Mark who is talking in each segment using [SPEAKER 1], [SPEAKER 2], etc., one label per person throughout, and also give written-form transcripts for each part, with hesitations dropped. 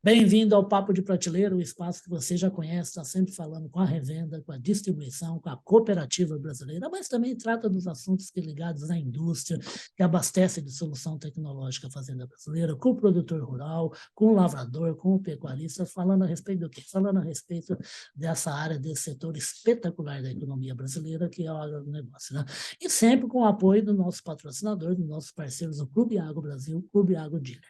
[SPEAKER 1] Bem-vindo ao Papo de Prateleira, o espaço que você já conhece, está sempre falando com a revenda, com a distribuição, com a cooperativa brasileira, mas também trata dos assuntos que ligados à indústria, que abastece de solução tecnológica a fazenda brasileira, com o produtor rural, com o lavrador, com o pecuarista, falando a respeito do quê? Falando a respeito dessa área, desse setor espetacular da economia brasileira, que é o agronegócio, né? E sempre com o apoio do nosso patrocinador, dos nossos parceiros do Clube Agro Brasil, Clube Agro Dealer.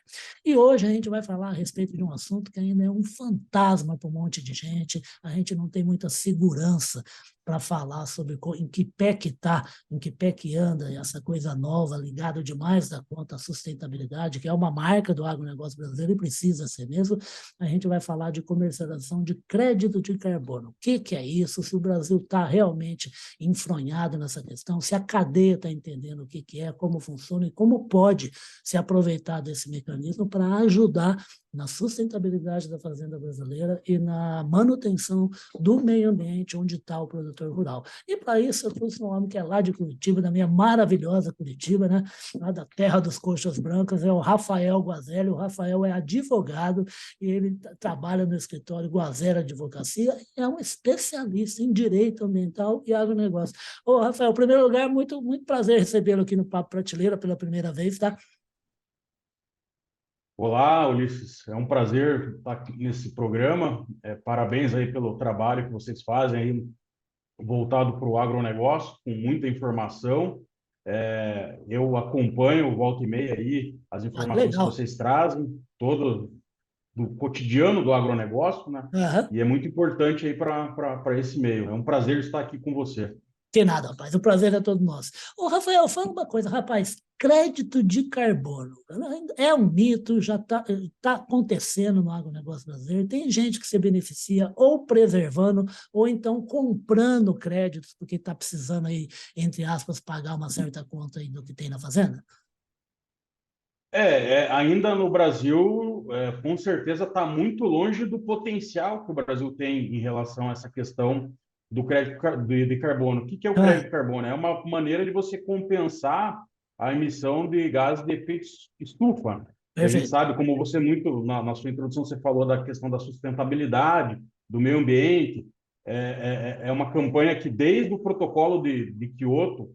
[SPEAKER 1] E hoje a gente vai falar a respeito de um assunto que ainda é um fantasma para um monte de gente, a gente não tem muita segurança para falar sobre em que pé que está, em que pé que anda, essa coisa nova, ligada demais da conta à sustentabilidade, que é uma marca do agronegócio brasileiro e precisa ser mesmo. A gente vai falar de comercialização de crédito de carbono. O que é isso? Se o Brasil está realmente enfronhado nessa questão, se a cadeia está entendendo o que é, como funciona e como pode se aproveitar desse mecanismo para ajudar na sustentabilidade da fazenda brasileira e na manutenção do meio ambiente onde está o produtor rural. E para isso eu trouxe um homem que é lá de Curitiba, da minha maravilhosa Curitiba, né? Lá da terra dos coxas brancas, é o Rafael Guazelli. O Rafael é advogado e ele trabalha no escritório Guazelli Advocacia e é um especialista em direito ambiental e agronegócio. Ô, Rafael, em primeiro lugar, muito prazer recebê-lo aqui no Papo Prateleira pela primeira vez, tá?
[SPEAKER 2] Olá, Ulisses. É um prazer estar aqui nesse programa. Parabéns aí pelo trabalho que vocês fazem aí voltado para o agronegócio, com muita informação. Eu acompanho volta e meia aí as
[SPEAKER 1] Ah, que
[SPEAKER 2] informações que
[SPEAKER 1] legal.
[SPEAKER 2] vocês trazem, todo do cotidiano do agronegócio, né?
[SPEAKER 1] Aham.
[SPEAKER 2] E é muito importante aí para esse meio. É um prazer estar aqui com você.
[SPEAKER 1] Que nada, rapaz. O prazer é todo nosso. Ô, Rafael, fala uma coisa, rapaz. Crédito de carbono é um mito, já tá acontecendo no agronegócio brasileiro. Tem gente que se beneficia ou preservando, ou então comprando créditos, porque está precisando aí, entre aspas, pagar uma certa conta aí do que tem na fazenda.
[SPEAKER 2] Ainda no Brasil, com certeza está muito longe do potencial que o Brasil tem em relação a essa questão do crédito de carbono. O que é o crédito
[SPEAKER 1] Ah,
[SPEAKER 2] de carbono? É uma maneira de você compensar a emissão de gases de efeito estufa. E a gente
[SPEAKER 1] perfeito.
[SPEAKER 2] sabe, como você muito, na sua introdução, você falou da questão da sustentabilidade, do meio ambiente. É uma campanha que, desde o protocolo de Kyoto,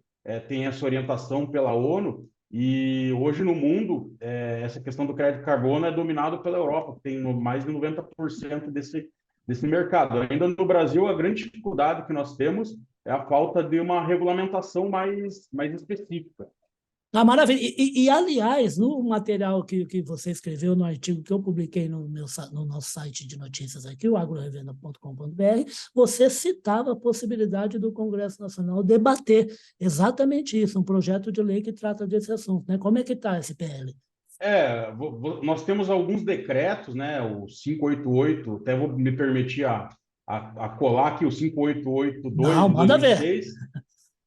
[SPEAKER 2] tem essa orientação pela ONU, e hoje no mundo, essa questão do crédito carbono é dominado pela Europa, que tem mais de 90% desse mercado. Ainda no Brasil, a grande dificuldade que nós temos é a falta de uma regulamentação mais específica.
[SPEAKER 1] Ah, maravilha. Aliás, no material que você escreveu, no artigo que eu publiquei no nosso site de notícias aqui, o agrorevenda.com.br, você citava a possibilidade do Congresso Nacional debater exatamente isso, um projeto de lei que trata desse assunto, né? Como é que está esse PL?
[SPEAKER 2] Nós temos alguns decretos, né? O 588, até vou me permitir a colar aqui o 588-2
[SPEAKER 1] Não,
[SPEAKER 2] de
[SPEAKER 1] manda ver.
[SPEAKER 2] 2006,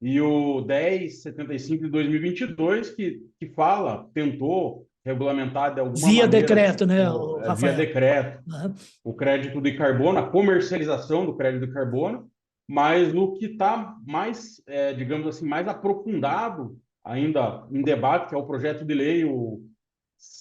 [SPEAKER 2] e o 1075 de 2022, que tentou regulamentar de alguma
[SPEAKER 1] Via
[SPEAKER 2] maneira,
[SPEAKER 1] decreto, né,
[SPEAKER 2] via
[SPEAKER 1] Rafael?
[SPEAKER 2] decreto,
[SPEAKER 1] Aham.
[SPEAKER 2] o crédito de carbono, a comercialização do crédito de carbono, mas no que está mais, digamos assim, mais aprofundado ainda em debate, que é o projeto de lei, o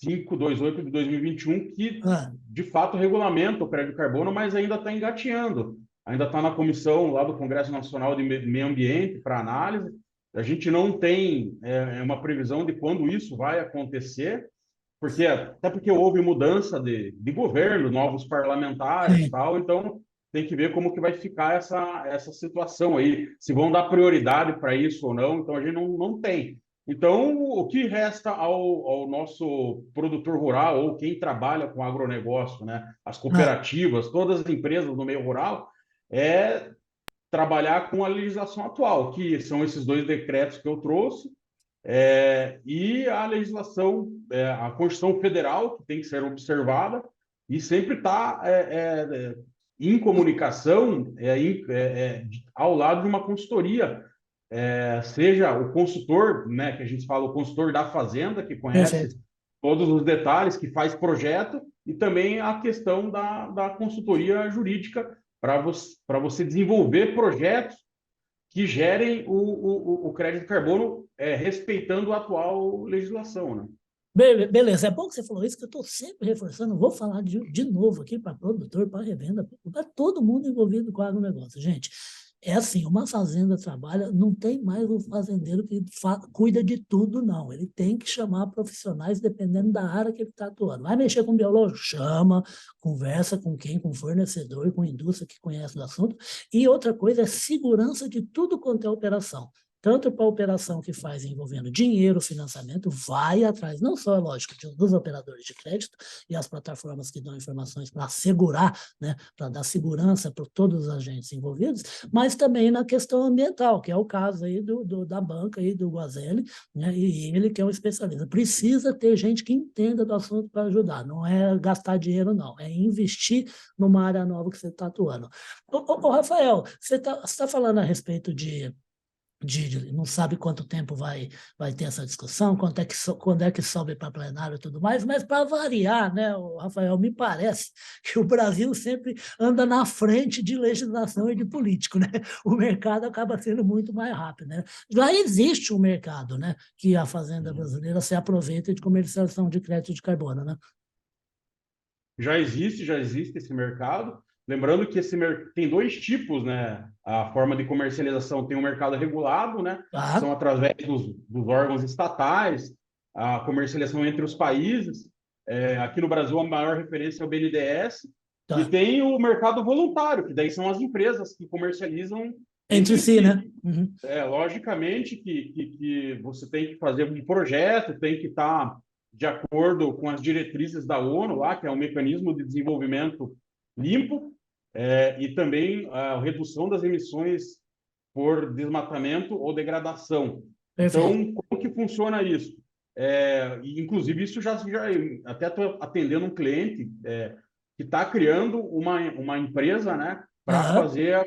[SPEAKER 2] 528 de 2021, que
[SPEAKER 1] Ah,
[SPEAKER 2] de fato regulamenta o crédito de carbono, mas ainda está engatinhando. Ainda está na comissão lá do Congresso Nacional de Meio Ambiente para análise. A gente não tem uma previsão de quando isso vai acontecer, até porque houve mudança de governo, novos parlamentares,
[SPEAKER 1] sim.
[SPEAKER 2] tal. Então tem que ver como que vai ficar essa situação aí, se vão dar prioridade para isso ou não. Então a gente não tem. Então, o que resta ao nosso produtor rural ou quem trabalha com agronegócio, né? As
[SPEAKER 1] Ah,
[SPEAKER 2] cooperativas, todas as empresas do meio rural, é trabalhar com a legislação atual, que são esses dois decretos que eu trouxe, e a legislação, a Constituição Federal, que tem que ser observada, e sempre está em comunicação, ao lado de uma consultoria, seja o consultor, né, que a gente fala, o consultor da fazenda, que
[SPEAKER 1] perfeito.
[SPEAKER 2] conhece todos os detalhes, que faz projeto, e também a questão da consultoria jurídica para você desenvolver projetos que gerem o crédito de carbono, respeitando a atual legislação, né?
[SPEAKER 1] Beleza, é bom que você falou isso, que eu estou sempre reforçando, vou falar de novo aqui para produtor, para revenda, para todo mundo envolvido com o agronegócio. Gente, é assim, uma fazenda trabalha, não tem mais um fazendeiro que cuida de tudo, não. Ele tem que chamar profissionais dependendo da área que ele está atuando. Vai mexer com biológico? Chama, conversa com quem? Com fornecedor, com indústria que conhece do assunto. E outra coisa é segurança de tudo quanto é operação, tanto para a operação que faz envolvendo dinheiro, financiamento, vai atrás, não só, é lógico, dos operadores de crédito e as plataformas que dão informações para assegurar, né, para dar segurança para todos os agentes envolvidos, mas também na questão ambiental, que é o caso aí da banca aí do Guazelli, né, e ele que é um especialista. Precisa ter gente que entenda do assunto para ajudar, não é gastar dinheiro, não, é investir numa área nova que você está atuando. Ô, Rafael, você tá falando a respeito não sabe quanto tempo vai ter essa discussão, quando é que sobe para plenário e tudo mais, mas para variar, né, Rafael, me parece que o Brasil sempre anda na frente de legislação e de político, né? O mercado acaba sendo muito mais rápido, né? Já existe um mercado, né, que a fazenda brasileira se aproveita de comercialização de crédito de carbono, né?
[SPEAKER 2] Já existe esse mercado. Lembrando que tem dois tipos, né? A forma de comercialização tem o mercado regulado, né?
[SPEAKER 1] Tá,
[SPEAKER 2] São através dos órgãos estatais, a comercialização entre os países. Aqui no Brasil, a maior referência é o BNDES. E
[SPEAKER 1] tá.
[SPEAKER 2] tem o mercado voluntário, que daí são as empresas que comercializam
[SPEAKER 1] Entre
[SPEAKER 2] entre
[SPEAKER 1] si,
[SPEAKER 2] si.
[SPEAKER 1] né? Uhum.
[SPEAKER 2] Logicamente que você tem que fazer um projeto, tem que estar de acordo com as diretrizes da ONU, lá, que é o mecanismo de desenvolvimento limpo, e também a redução das emissões por desmatamento ou degradação.
[SPEAKER 1] Perfeito.
[SPEAKER 2] Então, como que funciona isso? Inclusive, isso já até estou atendendo um cliente que está criando uma empresa, né, para
[SPEAKER 1] Aham.
[SPEAKER 2] fazer a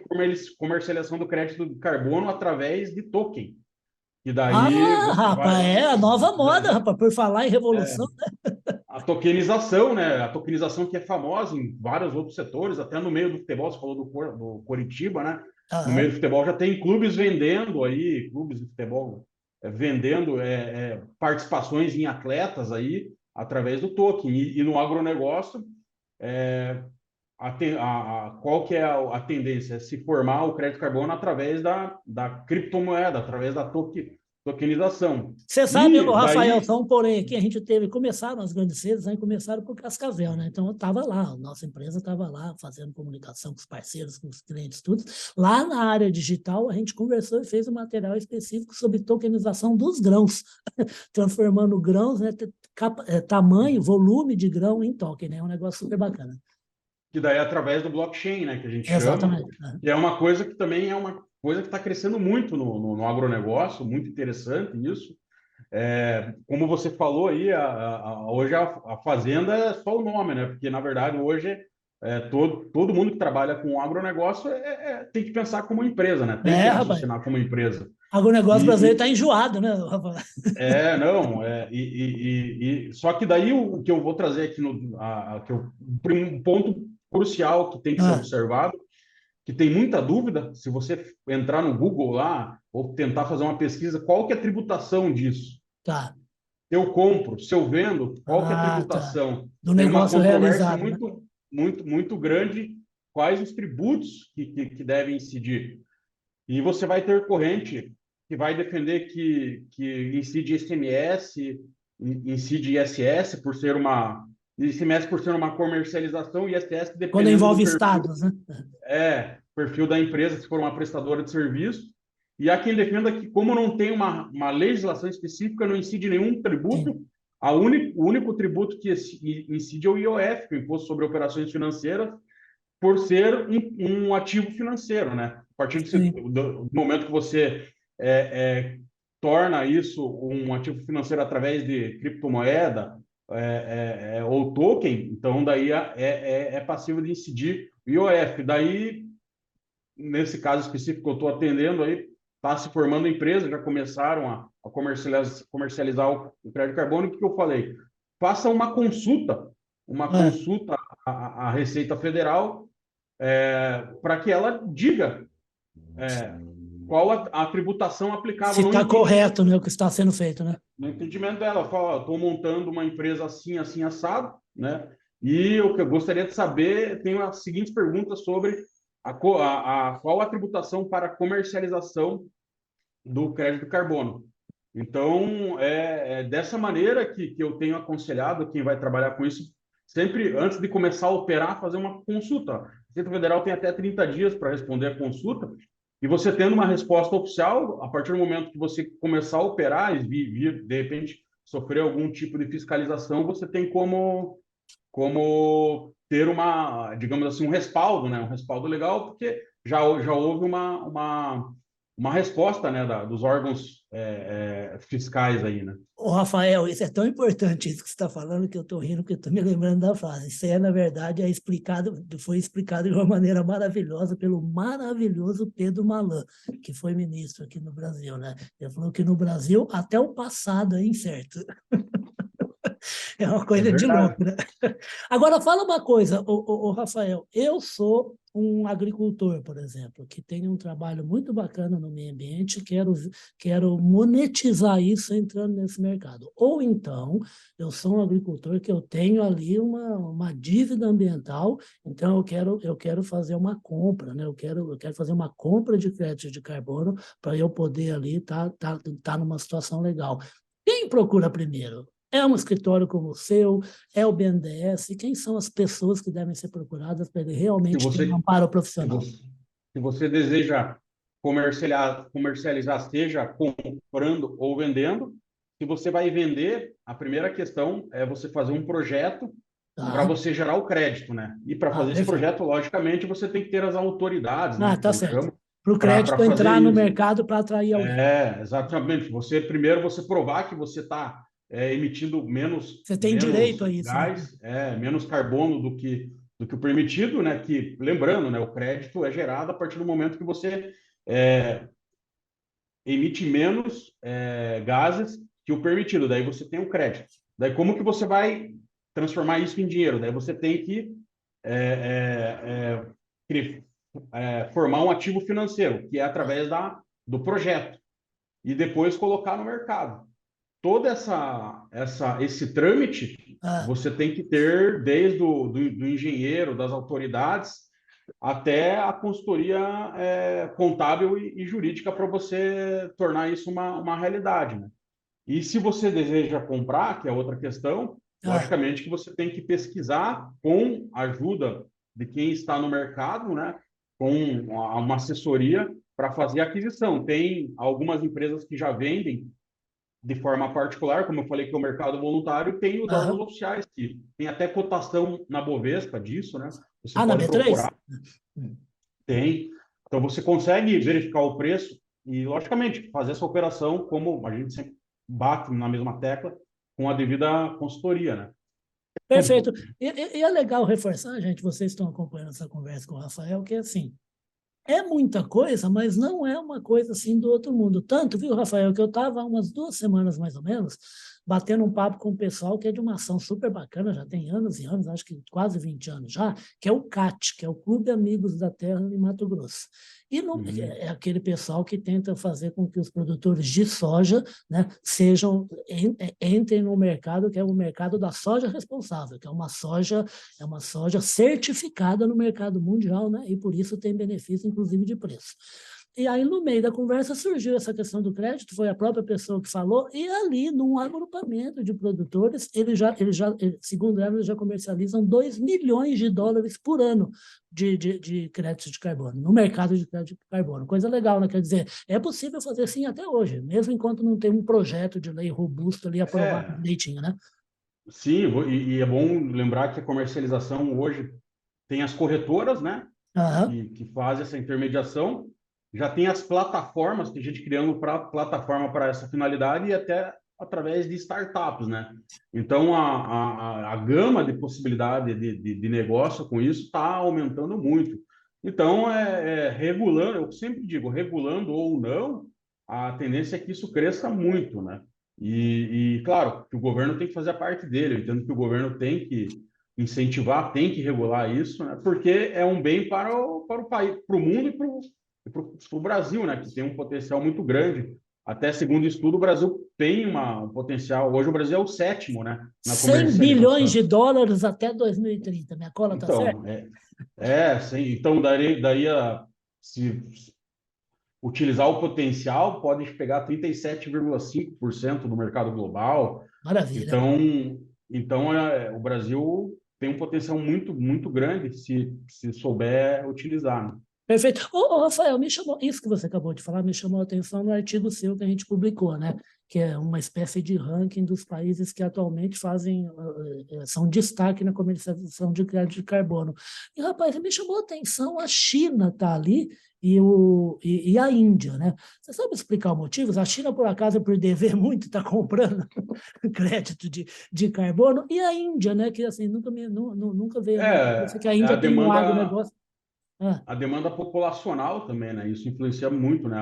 [SPEAKER 2] comercialização do crédito de carbono através de token. E daí
[SPEAKER 1] Ah,
[SPEAKER 2] você
[SPEAKER 1] rapaz,
[SPEAKER 2] vai.
[SPEAKER 1] é a nova moda, rapaz, por falar em revolução.
[SPEAKER 2] A tokenização, né? A tokenização que é famosa em vários outros setores, até no meio do futebol, você falou do Coritiba, né? No meio
[SPEAKER 1] Aham.
[SPEAKER 2] do futebol já tem clubes vendendo aí, clubes de futebol vendendo participações em atletas aí através do token. E no agronegócio, qual que é a tendência? É se formar o crédito carbono através da criptomoeda, através da tokenização.
[SPEAKER 1] Você sabe, o
[SPEAKER 2] E
[SPEAKER 1] Rafael,
[SPEAKER 2] daí
[SPEAKER 1] só um porém aqui, a gente começaram as grandes redes, né, começaram por Cascavel, né? Então eu estava lá, a nossa empresa estava lá fazendo comunicação com os parceiros, com os clientes, tudo. Lá na área digital, a gente conversou e fez um material específico sobre tokenização dos grãos, transformando grãos, né, tamanho, volume de grão em token, né? É um negócio super bacana.
[SPEAKER 2] que daí é através do blockchain, né, que a gente chama,
[SPEAKER 1] Exatamente. Né?
[SPEAKER 2] e é uma coisa que também é uma coisa que está crescendo muito no agronegócio, muito interessante isso. Como você falou aí, hoje a fazenda é só o nome, né? Porque, na verdade, hoje todo mundo que trabalha com agronegócio tem que pensar como empresa, né? Tem que
[SPEAKER 1] Rapaz,
[SPEAKER 2] raciocinar como empresa.
[SPEAKER 1] agronegócio brasileiro
[SPEAKER 2] E,
[SPEAKER 1] está enjoado, né, Rafael?
[SPEAKER 2] não, só que daí o que eu vou trazer aqui um ponto crucial que tem que ser
[SPEAKER 1] Ah,
[SPEAKER 2] observado, que tem muita dúvida, se você entrar no Google lá ou tentar fazer uma pesquisa, qual que é a tributação disso?
[SPEAKER 1] tá.
[SPEAKER 2] Se eu compro, se eu vendo, qual que é a
[SPEAKER 1] Ah, tá.
[SPEAKER 2] tributação?
[SPEAKER 1] Do
[SPEAKER 2] Tem uma
[SPEAKER 1] negócio
[SPEAKER 2] controvérsia
[SPEAKER 1] realizado, né?
[SPEAKER 2] muito grande quais os tributos que devem incidir. E você vai ter corrente que vai defender que incide ICMS, incide ISS por ser uma ICMS por ser uma comercialização e ISS
[SPEAKER 1] Quando
[SPEAKER 2] dependendo do
[SPEAKER 1] envolve
[SPEAKER 2] perfil
[SPEAKER 1] estados, né?
[SPEAKER 2] perfil da empresa, se for uma prestadora de serviço. E há quem defenda que, como não tem uma legislação específica, não incide nenhum tributo,
[SPEAKER 1] Sim,
[SPEAKER 2] o único tributo que incide é o IOF, o Imposto sobre Operações Financeiras, por ser um ativo financeiro, né? A partir
[SPEAKER 1] sim.
[SPEAKER 2] do momento que você é, é, torna isso um ativo financeiro através de criptomoeda ou token, então daí é passível de incidir o IOF. Daí, nesse caso específico que eu estou atendendo, aí está se formando a empresa, já começaram a comercializar o crédito carbônico, que eu falei, faça uma
[SPEAKER 1] É,
[SPEAKER 2] consulta à Receita Federal para que ela diga qual a tributação aplicável
[SPEAKER 1] Se
[SPEAKER 2] no
[SPEAKER 1] está
[SPEAKER 2] entendimento,
[SPEAKER 1] correto, né, o que está sendo feito, né?
[SPEAKER 2] no entendimento dela. Fala, estou montando uma empresa assim, assim, assado, né? E o que eu gostaria de saber, tenho as seguintes perguntas sobre qual a tributação para comercialização do crédito carbono. Então, é dessa maneira que eu tenho aconselhado quem vai trabalhar com isso, sempre antes de começar a operar, fazer uma consulta. A Receita Federal tem até 30 dias para responder a consulta, e você tendo uma resposta oficial, a partir do momento que você começar a operar e vir, de repente, sofrer algum tipo de fiscalização, você tem como ter uma, digamos assim, um respaldo, né? Um respaldo legal, porque já houve uma resposta, né, dos órgãos fiscais aí, né?
[SPEAKER 1] Ô, Rafael, isso é tão importante isso que você está falando que eu estou rindo, porque eu estou me lembrando da frase. Isso na verdade, foi explicado de uma maneira maravilhosa pelo maravilhoso Pedro Malan, que foi ministro aqui no Brasil, né? Ele falou que no Brasil até o passado é incerto. É uma
[SPEAKER 2] É
[SPEAKER 1] coisa de
[SPEAKER 2] verdade.
[SPEAKER 1] louco, né? Agora, fala uma coisa, Rafael. Eu sou um agricultor, por exemplo, que tem um trabalho muito bacana no meio ambiente, quero monetizar isso entrando nesse mercado. Ou então, eu sou um agricultor que eu tenho ali uma dívida ambiental, então eu quero fazer uma compra, né? Eu quero fazer uma compra de crédito de carbono para eu poder ali tá numa situação legal. Quem procura primeiro? É um escritório como o seu? É o BNDES? Quem são as pessoas que devem ser procuradas para ele
[SPEAKER 2] Se
[SPEAKER 1] realmente ter um
[SPEAKER 2] você,
[SPEAKER 1] amparo
[SPEAKER 2] se
[SPEAKER 1] profissional?
[SPEAKER 2] você, se você deseja comercializar, seja comprando ou vendendo, se você vai vender, a primeira questão é você fazer um projeto para
[SPEAKER 1] Tá?
[SPEAKER 2] você gerar o crédito, né? E para
[SPEAKER 1] Ah,
[SPEAKER 2] fazer esse
[SPEAKER 1] perfeito.
[SPEAKER 2] projeto, logicamente, você tem que ter as autoridades,
[SPEAKER 1] Ah,
[SPEAKER 2] né? Que
[SPEAKER 1] tá
[SPEAKER 2] eu
[SPEAKER 1] certo.
[SPEAKER 2] chamo,
[SPEAKER 1] Para o
[SPEAKER 2] para
[SPEAKER 1] crédito
[SPEAKER 2] fazer
[SPEAKER 1] entrar no
[SPEAKER 2] isso.
[SPEAKER 1] mercado para atrair alguém.
[SPEAKER 2] Exatamente. Primeiro você provar que você está emitindo
[SPEAKER 1] Você tem direito
[SPEAKER 2] menos
[SPEAKER 1] a isso, né?
[SPEAKER 2] gás, menos carbono do que o permitido, né? Que, lembrando, né, o crédito é gerado a partir do momento que você é, emite menos gases que o permitido. Daí você tem o crédito. Daí como que você vai transformar isso em dinheiro? Daí você tem que formar um ativo financeiro, que é através do projeto, e depois colocar no mercado. Todo esse trâmite
[SPEAKER 1] Ah,
[SPEAKER 2] você tem que ter desde do engenheiro, das autoridades, até a consultoria contábil e jurídica para você tornar isso uma realidade, né? E se você deseja comprar, que é outra questão,
[SPEAKER 1] ah,
[SPEAKER 2] logicamente que você tem que pesquisar com a ajuda de quem está no mercado, né? Com uma assessoria para fazer a aquisição. Tem algumas empresas que já vendem de forma particular, como eu falei que é o mercado voluntário, tem os órgãos
[SPEAKER 1] aham.
[SPEAKER 2] oficiais, que tem até cotação na Bovespa disso, né? Você
[SPEAKER 1] Ah, na
[SPEAKER 2] pode
[SPEAKER 1] B3?
[SPEAKER 2] procurar, tem. Então você consegue verificar o preço e, logicamente, fazer essa operação, como a gente sempre bate na mesma tecla, com a devida consultoria, né?
[SPEAKER 1] Perfeito. E é legal reforçar, gente, vocês estão acompanhando essa conversa com o Rafael, que é assim, é muita coisa, mas não é uma coisa assim do outro mundo. Tanto, viu, Rafael, que eu estava há umas 2 semanas, mais ou menos, batendo um papo com o pessoal que é de uma ação super bacana, já tem anos e anos, acho que quase 20 anos já, que é o CAT, que é o Clube Amigos da Terra de Mato Grosso. E
[SPEAKER 2] Uhum.
[SPEAKER 1] é aquele pessoal que tenta fazer com que os produtores de soja, né, entrem no mercado, que é o mercado da soja responsável, que é uma soja certificada no mercado mundial, né? E por isso tem benefício, inclusive, de preço. E aí, no meio da conversa, surgiu essa questão do crédito, foi a própria pessoa que falou, e ali, num agrupamento de produtores, segundo ela, eles já comercializam 2 milhões de dólares por ano de crédito de carbono, no mercado de crédito de carbono. Coisa legal, né? Quer dizer, é possível fazer sim até hoje, mesmo enquanto não tem um projeto de lei robusto ali aprovado
[SPEAKER 2] É,
[SPEAKER 1] direitinho, né?
[SPEAKER 2] sim, e é bom lembrar que a comercialização hoje tem as corretoras, né?
[SPEAKER 1] Aham,
[SPEAKER 2] Que fazem essa intermediação, já tem as plataformas, tem gente criando plataforma para essa finalidade e até através de startups, né? Então, a gama de possibilidade de negócio com isso está aumentando muito. Então, regulando, eu sempre digo, regulando ou não, a tendência é que isso cresça muito, né? Claro, que o governo tem que fazer a parte dele. Eu entendo que o governo tem que incentivar, tem que regular isso, né? Porque é um bem para o país, para o mundo para o Brasil, né, que tem um potencial muito grande. Até segundo estudo, o Brasil tem um potencial. Hoje o Brasil é o sétimo, né, na
[SPEAKER 1] 100 bilhões
[SPEAKER 2] comercialização.
[SPEAKER 1] de dólares até 2030. Minha cola tá certa?
[SPEAKER 2] Então, sim. Então, se utilizar o potencial, pode pegar 37,5% do mercado global.
[SPEAKER 1] Maravilha.
[SPEAKER 2] Então, o Brasil tem um potencial muito, muito grande se souber utilizar, né?
[SPEAKER 1] Perfeito. Rafael, me chamou, isso que você acabou de falar me chamou a atenção no artigo seu que a gente publicou, né? Que é uma espécie de ranking dos países que atualmente são destaque na comercialização de crédito de carbono. E, rapaz, me chamou a atenção, a China está ali e a Índia, né? Você sabe explicar o motivo? A China, por acaso, por dever muito, está comprando crédito de carbono, e a Índia, né? Que assim, nunca veio a minha cabeça que a
[SPEAKER 2] A
[SPEAKER 1] Índia tem um
[SPEAKER 2] demanda,
[SPEAKER 1] agronegócio. Ah,
[SPEAKER 2] a demanda populacional também, né? Isso influencia muito, né?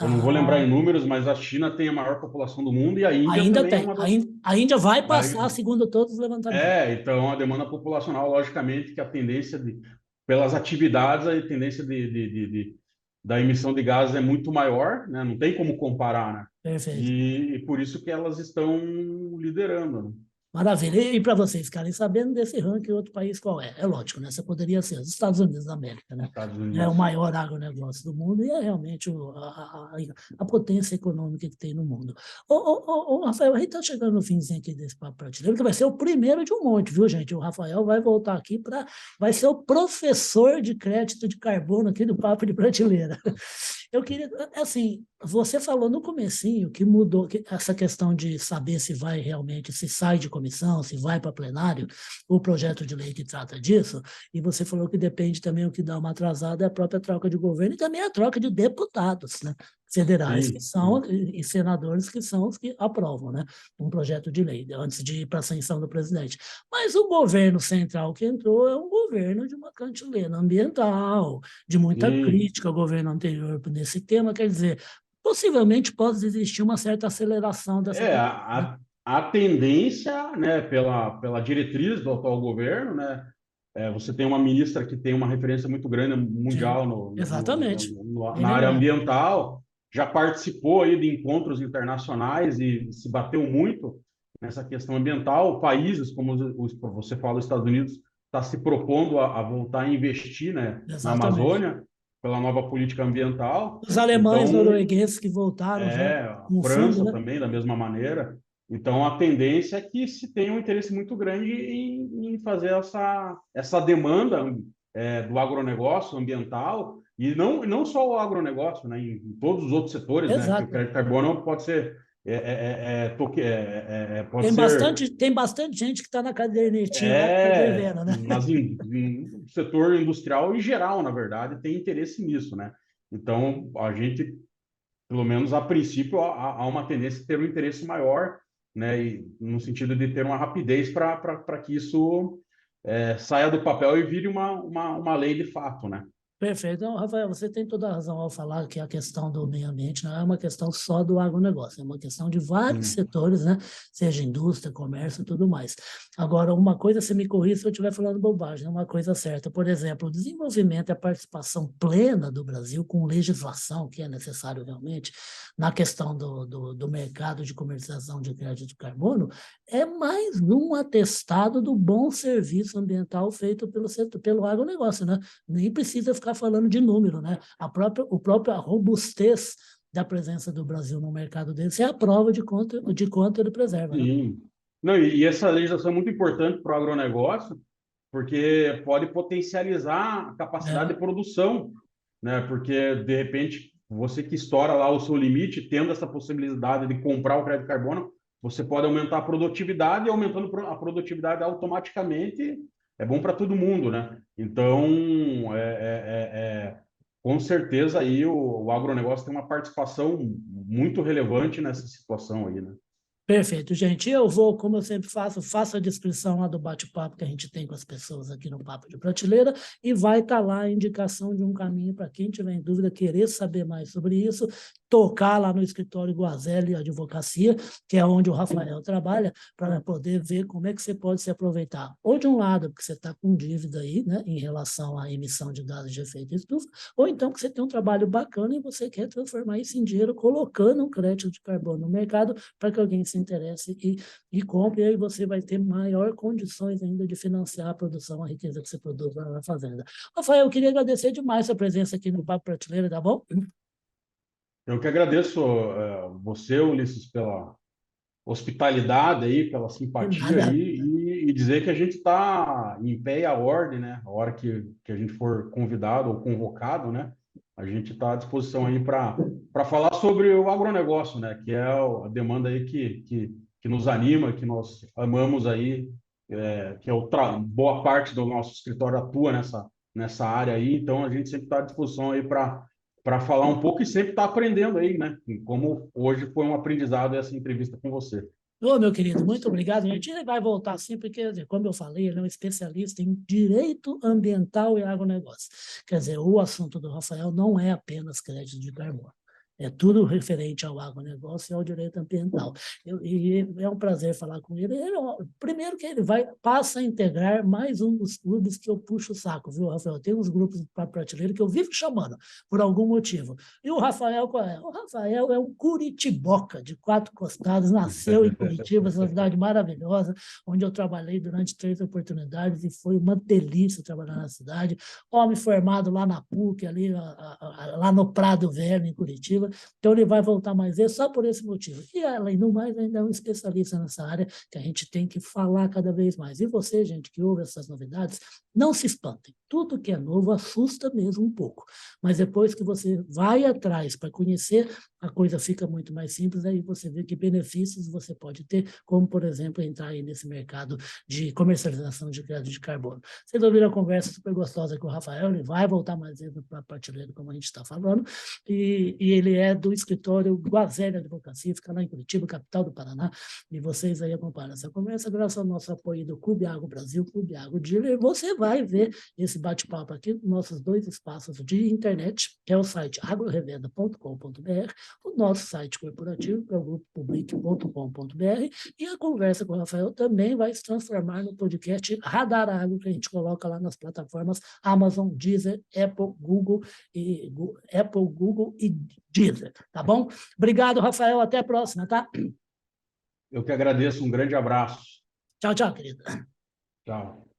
[SPEAKER 2] Eu não vou lembrar
[SPEAKER 1] ah,
[SPEAKER 2] em números, mas a China tem a maior população do mundo e a Índia
[SPEAKER 1] ainda
[SPEAKER 2] também é
[SPEAKER 1] tem.
[SPEAKER 2] uma das.
[SPEAKER 1] A Índia vai passar,
[SPEAKER 2] Aí,
[SPEAKER 1] segundo todos os levantamentos.
[SPEAKER 2] então a demanda populacional, logicamente, que a tendência pelas atividades, a tendência da emissão de gases é muito maior, né? Não tem como comparar, né?
[SPEAKER 1] Perfeito.
[SPEAKER 2] E por isso que elas estão liderando, né?
[SPEAKER 1] Maravilha. E para vocês ficarem sabendo desse ranking, outro país qual é? É lógico, né? Você poderia ser os Estados Unidos da América, né?
[SPEAKER 2] Estados
[SPEAKER 1] É o
[SPEAKER 2] Unidos.
[SPEAKER 1] maior agronegócio do mundo e é realmente a potência econômica que tem no mundo. Rafael, a gente está chegando no finzinho aqui desse papo prateleiro, que vai ser o primeiro de um monte, viu, gente? O Rafael vai voltar aqui vai ser o professor de crédito de carbono aqui do Papo de Prateleira. Eu queria, assim, você falou no comecinho que mudou essa questão de saber se vai realmente, se sai de comissão, se vai para plenário, o projeto de lei que trata disso, e você falou que depende também o que dá uma atrasada é a própria troca de governo e também a troca de deputados, né? Federais que
[SPEAKER 2] Sim,
[SPEAKER 1] são,
[SPEAKER 2] sim.
[SPEAKER 1] e senadores que são os que aprovam, né? Um projeto de lei, antes de ir para a sanção do presidente. Mas o governo central que entrou é um governo de uma cantilena ambiental, de muita
[SPEAKER 2] Sim.
[SPEAKER 1] crítica ao governo anterior nesse tema, quer dizer, possivelmente pode existir uma certa aceleração dessa
[SPEAKER 2] É,
[SPEAKER 1] questão, né?
[SPEAKER 2] a tendência, né, pela diretriz do atual governo, né, você tem uma ministra que tem uma referência muito grande
[SPEAKER 1] Sim,
[SPEAKER 2] mundial
[SPEAKER 1] exatamente. Bem
[SPEAKER 2] na área
[SPEAKER 1] lembrado.
[SPEAKER 2] ambiental, já participou aí de encontros internacionais e se bateu muito nessa questão ambiental. Países como você fala, os Estados Unidos está se propondo a voltar a investir, né, na
[SPEAKER 1] Exatamente.
[SPEAKER 2] Amazônia pela nova política ambiental.
[SPEAKER 1] Os alemães
[SPEAKER 2] Então,
[SPEAKER 1] noruegueses que voltaram já
[SPEAKER 2] a
[SPEAKER 1] com o fundo,
[SPEAKER 2] França
[SPEAKER 1] né?
[SPEAKER 2] também, da mesma maneira. Então, a tendência é que se tenha um interesse muito grande em fazer essa demanda do agronegócio ambiental, e não só o agronegócio, né, em todos os outros setores, né, que o
[SPEAKER 1] Exato.
[SPEAKER 2] crédito carbono pode ser, pode ser
[SPEAKER 1] Tem bastante gente que está na cadernetinha lá que está devendo, né?
[SPEAKER 2] no setor industrial em geral, na verdade, tem interesse nisso, né? Então, a gente pelo menos a princípio, há uma tendência de ter um interesse maior, né, e, no sentido de ter uma rapidez para que isso saia do papel e vire uma lei de fato, né?
[SPEAKER 1] Perfeito. Então, Rafael, você tem toda a razão ao falar que a questão do meio ambiente não é uma questão só do agronegócio, é uma questão de vários
[SPEAKER 2] Sim,
[SPEAKER 1] setores, né? Seja indústria, comércio e tudo mais. Agora, uma coisa, você me corrija se eu estiver falando bobagem, uma coisa certa. Por exemplo, o desenvolvimento e a participação plena do Brasil com legislação, que é necessário realmente, na questão do mercado de comercialização de crédito de carbono, é mais um atestado do bom serviço ambiental feito pelo agronegócio, né? Nem precisa ficar falando de número, né? O própria robustez da presença do Brasil no mercado dele é a prova de quanto ele preserva, né?
[SPEAKER 2] sim. Não, e essa legislação é muito importante para o agronegócio, porque pode potencializar a capacidade
[SPEAKER 1] É,
[SPEAKER 2] de produção, né? Porque, de repente, você que estoura lá o seu limite, tendo essa possibilidade de comprar o crédito carbono, você pode aumentar a produtividade, e aumentando a produtividade automaticamente é bom para todo mundo, né? Então, com certeza aí o agronegócio tem uma participação muito relevante nessa situação aí, né?
[SPEAKER 1] perfeito, gente. Eu vou, como eu sempre faço a descrição lá do bate-papo que a gente tem com as pessoas aqui no Papo de Prateleira e vai estar lá a indicação de um caminho para quem tiver em dúvida, querer saber mais sobre isso. tocar lá no escritório Guazelli Advocacia, que é onde o Rafael trabalha, para poder ver como é que você pode se aproveitar. Ou de um lado, porque você está com dívida aí, né, em relação à emissão de gases de efeito estufa, ou então que você tem um trabalho bacana e você quer transformar isso em dinheiro colocando um crédito de carbono no mercado para que alguém se interesse e compre, e aí você vai ter maior condições ainda de financiar a produção, a riqueza que você produz lá na fazenda. Rafael, eu queria agradecer demais a sua presença aqui no Papo Prateleira, tá bom?
[SPEAKER 2] Eu que agradeço você, Ulisses, pela hospitalidade aí, pela
[SPEAKER 1] De
[SPEAKER 2] simpatia
[SPEAKER 1] nada.
[SPEAKER 2] aí, e dizer que a gente está em pé e à ordem, né? A hora que a gente for convidado ou convocado, né? A gente está à disposição aí para falar sobre o agronegócio, né? Que é a demanda aí que nos anima, que nós amamos aí, que é boa parte do nosso escritório atua nessa área aí, então a gente sempre está à disposição aí para falar um pouco e sempre está aprendendo aí, né? Como hoje foi um aprendizado essa entrevista com você.
[SPEAKER 1] Ô, meu querido, muito obrigado. A gente vai voltar sempre, porque, como eu falei, ele é um especialista em direito ambiental e agronegócio. Quer dizer, o assunto do Rafael não é apenas crédito de carbono. É tudo referente ao agronegócio e ao direito ambiental. E é um prazer falar com ele. Primeiro que ele passa a integrar mais um dos clubes que eu puxo o saco, viu, Rafael? Tem uns grupos para prateleira que eu vivo chamando, por algum motivo. E o Rafael, qual é? O Rafael é um curitiboca de quatro costados, nasceu em Curitiba, essa cidade maravilhosa, onde eu trabalhei durante 3 oportunidades e foi uma delícia trabalhar na cidade. Homem formado lá na PUC, ali, lá no Prado Velho, em Curitiba. Então, ele vai voltar mais vezes só por esse motivo. E, além do mais, ainda é um especialista nessa área que a gente tem que falar cada vez mais. E você, gente, que ouve essas novidades, não se espantem. Tudo que é novo assusta mesmo um pouco. Mas depois que você vai atrás para conhecer, a coisa fica muito mais simples, aí você vê que benefícios você pode ter, como, por exemplo, entrar aí nesse mercado de comercialização de crédito de carbono. Vocês ouviram a conversa super gostosa com o Rafael, ele vai voltar mais vezes para a prateleira, como a gente está falando, e ele é do escritório Guazelli Advocacia, fica lá em Curitiba, capital do Paraná, e vocês aí acompanham essa conversa, graças ao nosso apoio do Clube Agro Brasil, Clube Agro Dealer, você vai ver esse bate-papo aqui nos nossos 2 espaços de internet, que é o site agrorevenda.com.br, o nosso site corporativo, que é o grupopublic.com.br, e a conversa com o Rafael também vai se transformar no podcast Radar Agro, que a gente coloca lá nas plataformas Amazon, Deezer, Apple, Google e Deezer, tá bom? Obrigado, Rafael, até a próxima, tá?
[SPEAKER 2] Eu que agradeço, um grande abraço.
[SPEAKER 1] Tchau, tchau, querido.
[SPEAKER 2] Tchau.